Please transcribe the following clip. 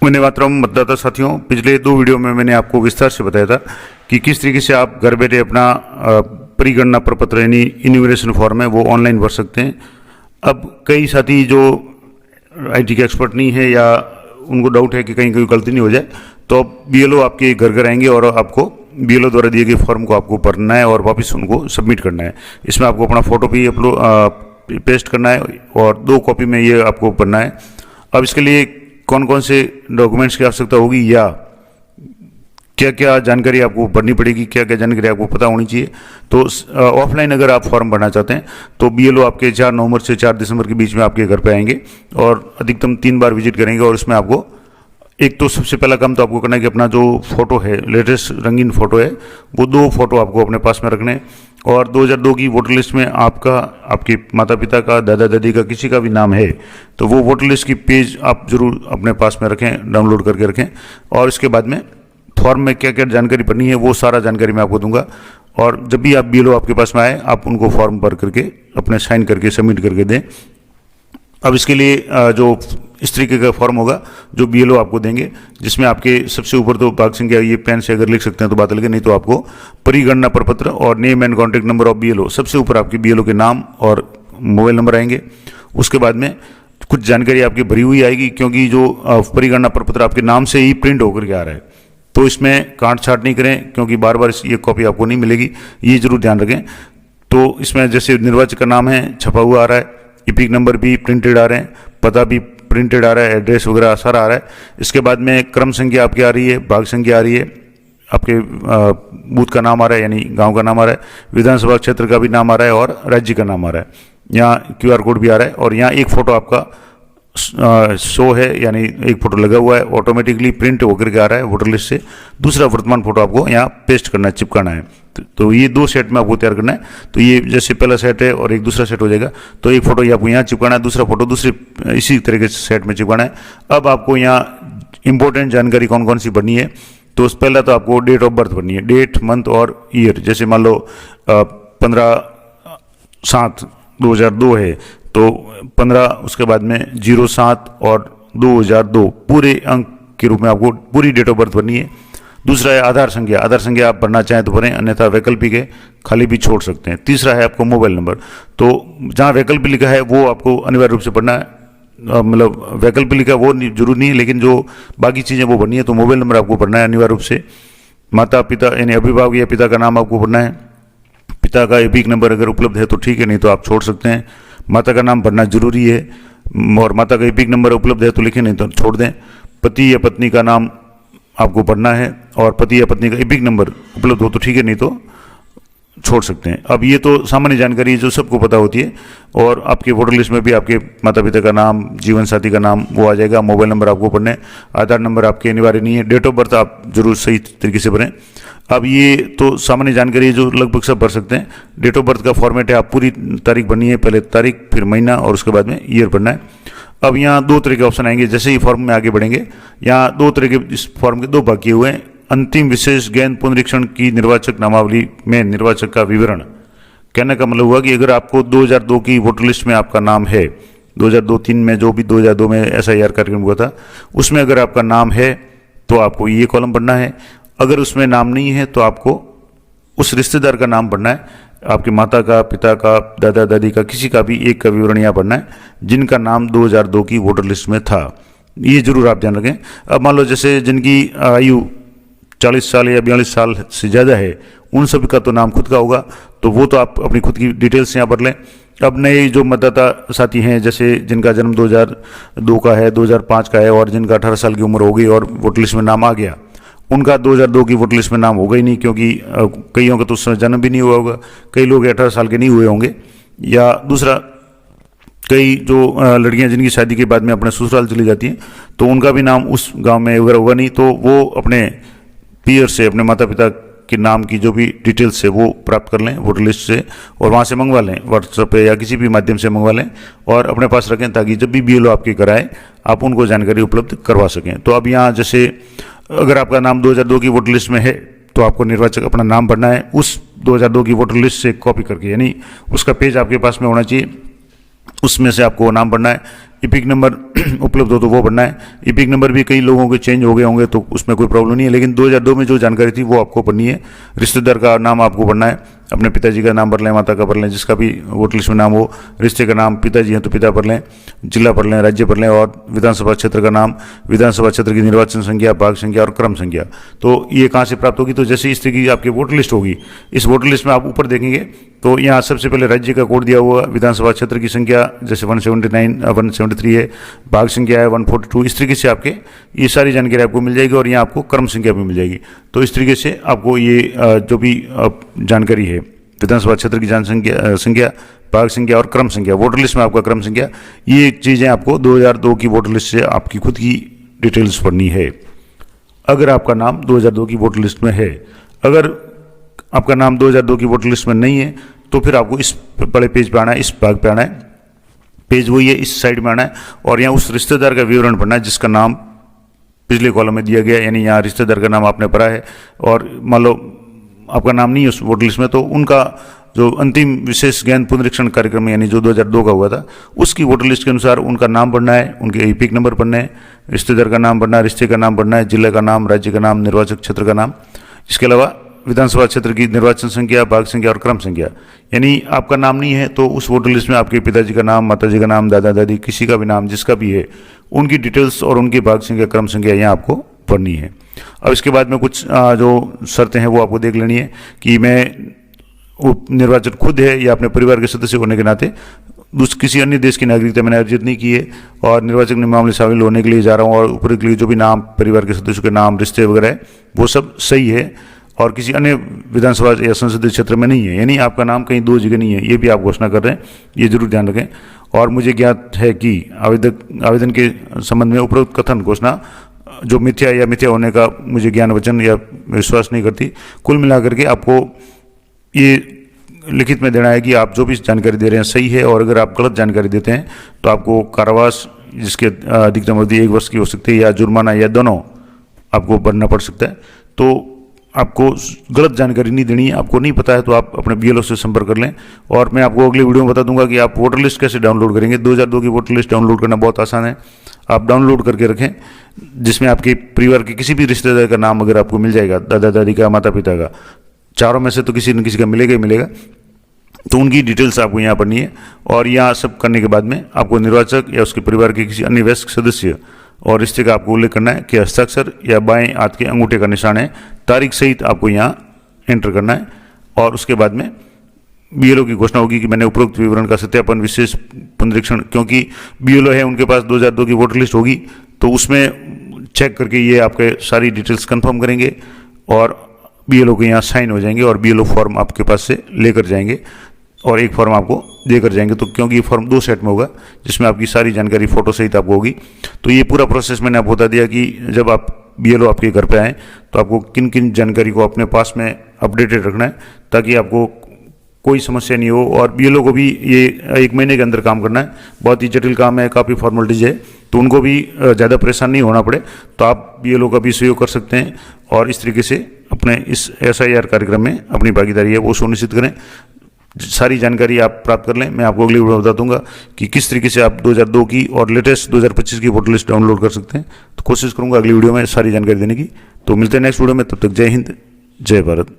वंदे मातरम मतदाता साथियों, पिछले दो वीडियो में मैंने आपको विस्तार से बताया था कि किस तरीके से आप घर बैठे अपना परिगणना प्रपत्र यानी इन्यूमरेशन फॉर्म है वो ऑनलाइन भर सकते हैं। अब कई साथी जो आईटी के एक्सपर्ट नहीं है या उनको डाउट है कि कहीं कोई गलती नहीं हो जाए, तो अब बीएलओ आपके घर घर आएंगे और आपको बीएलओ द्वारा दिए गए फॉर्म को आपको भरना है और वापस उनको सबमिट करना है। इसमें आपको अपना फ़ोटो भी अपलोड पेस्ट करना है और 2 कॉपी में ये आपको भरना है। अब इसके लिए कौन कौन से डॉक्यूमेंट्स की आवश्यकता होगी या क्या क्या जानकारी आपको भरनी पड़ेगी, क्या क्या जानकारी आपको पता होनी चाहिए। तो ऑफलाइन अगर आप फॉर्म भरना चाहते हैं तो बीएलओ आपके 4 नवंबर से 4 दिसंबर के बीच में आपके घर पे आएंगे और अधिकतम 3 बार विजिट करेंगे। और इसमें आपको एक तो सबसे पहला काम तो आपको करना है कि अपना जो फोटो है, लेटेस्ट रंगीन फोटो है, वो 2 फोटो आपको अपने पास में रखने। और 2002 की वोटर लिस्ट में आपका, आपके माता पिता का, दादा दादी का, किसी का भी नाम है तो वो वोटर लिस्ट की पेज आप जरूर अपने पास में रखें, डाउनलोड करके रखें। और इसके बाद में फॉर्म में क्या क्या जानकारी भरनी है वो सारा जानकारी मैं आपको दूंगा। और जब भी आप बीएलओ आपके पास में आए, आप उनको फॉर्म भर करके अपने साइन करके सबमिट करके दें। अब इसके लिए जो इस तरीके का फॉर्म होगा जो बीएलओ आपको देंगे, जिसमें आपके सबसे ऊपर तो भाग संख्या, ये पेन से अगर लिख सकते हैं तो बात अलग है, नहीं तो आपको परिगणना प्रपत्र और name and contact number of BLO, सबसे ऊपर आपके बीएलओ के नाम और मोबाइल नंबर आएंगे। उसके बाद में कुछ जानकारी आपकी भरी हुई आएगी, क्योंकि जो परिगणना प्रपत्र आपके नाम से ही प्रिंट होकर के आ रहा है, तो इसमें काट छाट नहीं करें, क्योंकि बार बार ये कॉपी आपको नहीं मिलेगी, ये जरूर ध्यान रखें। तो इसमें जैसे निर्वाचक का नाम है छपा हुआ आ रहा है, इपिक नंबर भी प्रिंटेड आ रहे हैं, पता भी प्रिंटेड आ रहा है, एड्रेस वगैरह सारा आ रहा है। इसके बाद में क्रम संख्या आपकी आ रही है, भाग संख्या आ रही है, आपके बूथ का नाम आ रहा है यानी गांव का नाम आ रहा है, विधानसभा क्षेत्र का भी नाम आ रहा है और राज्य का नाम आ रहा है। यहाँ क्यूआर कोड भी आ रहा है और यहाँ एक फ़ोटो आपका शो है, यानी एक फ़ोटो लगा हुआ है, ऑटोमेटिकली प्रिंट होकर के आ रहा है वोटर लिस्ट से। दूसरा वर्तमान फ़ोटो आपको यहाँ पेस्ट करना है, चिपकाना है। तो ये 2 सेट में आपको तैयार करना है। तो ये जैसे पहला सेट है और एक दूसरा सेट हो जाएगा, तो एक फ़ोटो ये आपको यहाँ चिपकाना है, दूसरा फोटो दूसरे इसी तरह के सेट में चिपकाना है। अब आपको यहाँ इंपॉर्टेंट जानकारी कौन कौन सी भरनी है, तो पहला तो आपको डेट ऑफ बर्थ भरनी है, डेट, मंथ और ईयर। जैसे मान लो 15/7/2002 है तो 15, उसके बाद में 07 और 2002 पूरे अंक के रूप में आपको पूरी डेट ऑफ बर्थ भरनी है। दूसरा है आधार संख्या, आधार संख्या आप भरना चाहें तो भरें, अन्यथा वैकल्पिक है, खाली भी छोड़ सकते हैं। तीसरा है आपको मोबाइल नंबर, तो जहाँ वैकल्पिक लिखा है वो आपको अनिवार्य रूप से भरना है, मतलब वैकल्पिक लिखा वो जरूर नहीं है, लेकिन जो बाकी चीज़ें वो भरनी है। तो मोबाइल नंबर आपको भरना है अनिवार्य रूप से, माता पिता यानी अभिभावक या पिता का नाम आपको भरना है, पिता का एपिक नंबर अगर उपलब्ध है तो ठीक है, नहीं तो आप छोड़ सकते हैं। माता का नाम भरना जरूरी है और माता का एपिक नंबर उपलब्ध है तो लिखें, नहीं तो छोड़ दें। पति या पत्नी का नाम आपको भरना है और पति या पत्नी का एपिक नंबर उपलब्ध हो तो ठीक है, नहीं तो छोड़ सकते हैं। अब ये तो सामान्य जानकारी जो सबको पता होती है, और आपके वोटर लिस्ट में भी आपके माता पिता का नाम, जीवन साथी का नाम वो आ जाएगा। मोबाइल नंबर आपको भरना है, आधार नंबर आपके अनिवार्य नहीं है, डेट ऑफ बर्थ आप जरूर सही तरीके से भरें। अब ये तो सामान्य जानकारी है जो लगभग सब भर सकते हैं। डेट ऑफ बर्थ का फॉर्मेट है, आप पूरी तारीख भरनी है, पहले तारीख फिर महीना और उसके बाद में ईयर भरना है। अब यहाँ 2 तरह के ऑप्शन आएंगे, जैसे ही फॉर्म में आगे बढ़ेंगे यहाँ 2 तरह के, इस फॉर्म के 2 भाग किए हुए हैं। अंतिम विशेष गैन पुनरीक्षण की निर्वाचक नामावली में निर्वाचक का विवरण, कहने का मतलब हुआ कि अगर आपको 2002 की वोटर लिस्ट में आपका नाम है, 2002-03 में जो भी 2002 में SIR कार्यक्रम हुआ था उसमें अगर आपका नाम है तो आपको ये कॉलम भरना है। अगर उसमें नाम नहीं है तो आपको उस रिश्तेदार का नाम भरना है, आपके माता का, पिता का, दादा दादी का, किसी का भी एक का विवरण यहाँ भरना है जिनका नाम 2002 की वोटर लिस्ट में था। ये जरूर आप ध्यान रखें। अब मान लो जैसे जिनकी आयु 40 साल या 42 साल से ज़्यादा है, उन सभी का तो नाम खुद का होगा, तो वो तो आप अपनी खुद की डिटेल्स यहाँ भर लें। अब नए जो मतदाता साथी हैं, जैसे जिनका जन्म 2002 का है, 2005 का है और जिनका 18 साल की उम्र हो गई और वोटर लिस्ट में नाम आ गया, उनका 2002 की वोटर लिस्ट में नाम होगा ही नहीं, क्योंकि कईयों का तो उस समय जन्म भी नहीं हुआ होगा, कई लोग 18 साल के नहीं हुए होंगे। या दूसरा, कई जो लड़कियां जिनकी शादी के बाद में अपने ससुराल चली जाती हैं तो उनका भी नाम उस गांव में वगैरह होगा नहीं, तो वो अपने पीयर से, अपने माता पिता के नाम की जो भी डिटेल्स है वो प्राप्त कर लें वोटर लिस्ट से और वहाँ से मंगवा लें, व्हाट्सएप पे या किसी भी माध्यम से मंगवा लें और अपने पास रखें, ताकि जब भी बीएलओ आपके कराए आप उनको जानकारी उपलब्ध करवा सकें। तो अब यहाँ जैसे अगर आपका नाम 2002 की वोटर लिस्ट में है तो आपको निर्वाचक अपना नाम भरना है उस 2002 की वोटर लिस्ट से कॉपी करके, यानी उसका पेज आपके पास में होना चाहिए। उसमें से आपको नाम भरना है। ईपिक नंबर उपलब्ध हो तो वो भरना है। ईपिक नंबर भी कई लोगों के चेंज हो गए होंगे तो उसमें कोई प्रॉब्लम नहीं है, लेकिन 2002 में जो जानकारी थी वो आपको भरनी है। रिश्तेदार का नाम आपको भरना है, अपने पिताजी का नाम भर लें, माता का भर लें, जिसका भी वोटर लिस्ट में नाम हो। रिश्ते का नाम, पिताजी हैं तो पिता भर लें, जिला भर लें, राज्य भर लें, और विधानसभा क्षेत्र का नाम, विधानसभा क्षेत्र की निर्वाचन संख्या, भाग संख्या और क्रम संख्या। तो ये कहाँ से प्राप्त होगी? तो जैसे इस तरह की आपकी वोटर लिस्ट होगी, इस वोटर लिस्ट में आप ऊपर देखेंगे तो यहाँ सबसे पहले राज्य का कोड दिया हुआ, विधानसभा क्षेत्र की संख्या जैसे 179 173 है, भाग संख्या है 142। इस तरीके से आपके ये सारी जानकारी आपको मिल जाएगी और यहाँ आपको क्रम संख्या भी मिल जाएगी। तो इस तरीके से आपको ये जो भी जानकारी है विधानसभा क्षेत्र की संख्या, भाग संख्या और क्रम संख्या, वोटर लिस्ट में आपका क्रम संख्या, ये चीज़ें आपको 2002 की वोटर लिस्ट से आपकी खुद की डिटेल्स भरनी है। अगर आपका नाम 2002 की वोटर लिस्ट में है, अगर आपका नाम 2002 की वोटर लिस्ट में नहीं है तो फिर आपको इस बड़े पेज पे आना है, इस भाग पे आना है। पेज वही है, इस साइड में आना है और यहाँ उस रिश्तेदार का विवरण भरना है जिसका नाम पिछले कॉलम में दिया गया है। यानी यहाँ रिश्तेदार का नाम आपने भरा है और मान लो आपका नाम नहीं है उस वोटर लिस्ट में, तो उनका जो अंतिम विशेष ज्ञान पुनरीक्षण कार्यक्रम यानी जो 2002 का हुआ था उसकी वोटर लिस्ट के अनुसार उनका नाम भरना है, उनके ईपिक नंबर भरने हैं, रिश्तेदार का नाम भरना है, रिश्ते का नाम भरना है, जिले का नाम, राज्य का नाम, निर्वाचक क्षेत्र का नाम। इसके अलावा विधानसभा क्षेत्र की निर्वाचन संख्या, भाग संख्या और क्रम संख्या। यानी आपका नाम नहीं है तो उस वोटर लिस्ट में आपके पिताजी का नाम, माताजी का नाम, दादा दादी, किसी का भी नाम जिसका भी है, उनकी डिटेल्स और उनकी भाग संख्या, क्रम संख्या यहाँ आपको भरनी है। अब इसके बाद में कुछ जो शर्तें हैं वो आपको देख लेनी है कि मैं निर्वाचक खुद है या अपने परिवार के सदस्य होने के नाते किसी अन्य देश की नागरिकता मैंने अर्जित नहीं की है और निर्वाचक मामले शामिल होने के लिए जा रहा हूँ और ऊपर के लिए जो भी नाम परिवार के सदस्यों के नाम, रिश्ते वगैरह है वो सब सही है और किसी अन्य विधानसभा या संसदीय क्षेत्र में नहीं है। यानी आपका नाम कहीं दो जगह नहीं है, ये भी आप घोषणा कर रहे हैं, ये जरूर ध्यान रखें। और मुझे ज्ञात है कि आवेदन के संबंध में उपरोक्त कथन घोषणा जो मिथ्या या मिथ्या होने का मुझे ज्ञान वचन या विश्वास नहीं करती। कुल मिलाकर के आपको ये लिखित में देना है कि आप जो भी जानकारी दे रहे हैं सही है और अगर आप गलत जानकारी देते हैं तो आपको कारावास जिसके अधिकतम अवधि 1 वर्ष की हो सकती है या जुर्माना या दोनों आपको भरना पड़ सकता है। तो आपको गलत जानकारी नहीं देनी है। आपको नहीं पता है तो आप अपने बीएलओ से संपर्क कर लें और मैं आपको अगले वीडियो में बता दूंगा कि आप वोटर लिस्ट कैसे डाउनलोड करेंगे। 2002 की वोटर लिस्ट डाउनलोड करना बहुत आसान है, आप डाउनलोड करके रखें जिसमें आपके परिवार के किसी भी रिश्तेदार का नाम अगर आपको मिल जाएगा, दादा दादी का, माता पिता का, चारों में से तो किसी न किसी का मिलेगा ही मिलेगा, तो उनकी डिटेल्स आपको यहाँ भरनी है। और यहाँ सब करने के बाद में आपको निर्वाचक या उसके परिवार के किसी अन्य वयस्क सदस्य और रिश्ते का आपको उल्लेख करना है कि हस्ताक्षर या बाएं हाथ के अंगूठे का निशान है, तारीख सहित आपको यहाँ एंटर करना है। और उसके बाद में बीएलओ की घोषणा होगी कि मैंने उपरोक्त विवरण का सत्यापन विशेष पुनरीक्षण, क्योंकि बीएलओ है उनके पास 2002 की वोटर लिस्ट होगी तो उसमें चेक करके ये आपके सारी डिटेल्स कंफर्म करेंगे और बीएलओ के यहाँ साइन हो जाएंगे और बीएलओ फॉर्म आपके पास से लेकर जाएंगे और एक फॉर्म आपको देकर जाएंगे। तो क्योंकि ये फॉर्म 2 सेट में होगा जिसमें आपकी सारी जानकारी फोटो सहित आपको होगी। तो ये पूरा प्रोसेस मैंने आपको बता दिया कि जब आप बीएलओ आपके घर पे आएँ तो आपको किन किन जानकारी को अपने पास में अपडेटेड रखना है ताकि आपको कोई समस्या नहीं हो। और बीएलओ को भी ये 1 महीने के अंदर काम करना है, बहुत ही जटिल काम है, काफ़ी फॉर्मेलिटीज है, तो उनको भी ज़्यादा परेशान नहीं होना पड़े तो आप बीएलओ का भी सहयोग कर सकते हैं और इस तरीके से अपने इस एसआईआर कार्यक्रम में अपनी भागीदारी है वो सुनिश्चित करें। सारी जानकारी आप प्राप्त कर लें। मैं आपको अगली वीडियो में बता दूंगा कि किस तरीके से आप 2002 की और लेटेस्ट 2025 की वोटर लिस्ट डाउनलोड कर सकते हैं। तो कोशिश करूंगा अगली वीडियो में सारी जानकारी देने की। तो मिलते हैं नेक्स्ट वीडियो में, तब तक जय हिंद, जय भारत।